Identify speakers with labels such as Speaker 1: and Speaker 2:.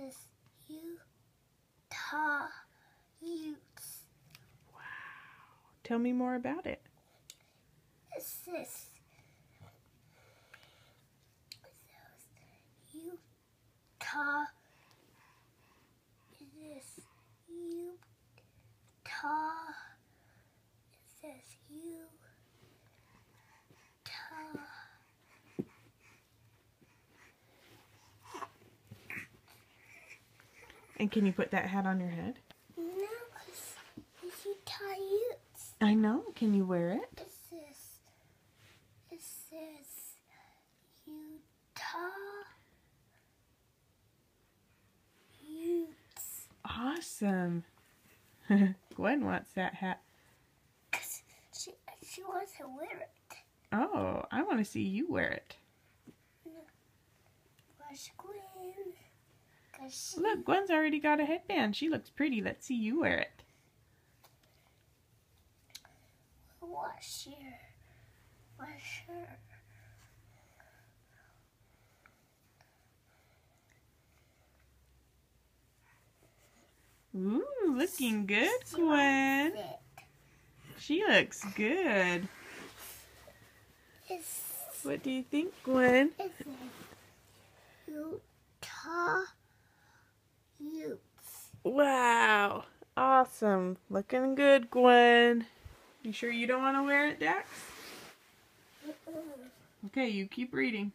Speaker 1: says Utah Utes.
Speaker 2: Wow. Tell me more about it.
Speaker 1: It says Utah. It is Utah. It says Utah.
Speaker 2: And can you put that hat on your head?
Speaker 1: No, it's Utah Utes.
Speaker 2: I know. Can you wear it?
Speaker 1: It says Utah Utes.
Speaker 2: Awesome. Gwen wants that hat.
Speaker 1: 'Cause she wants to wear it.
Speaker 2: Oh, I want to see you wear it.
Speaker 1: Where's Gwen?
Speaker 2: Look, Gwen's already got a headband. She looks pretty. Let's see you wear it.
Speaker 1: What's her?
Speaker 2: Ooh, looking good, Gwen. She looks good. What do you think, Gwen?
Speaker 1: It's Utah Utes.
Speaker 2: Wow. Awesome. Looking good, Gwen. You sure you don't want to wear it, Dax? Okay, you keep reading.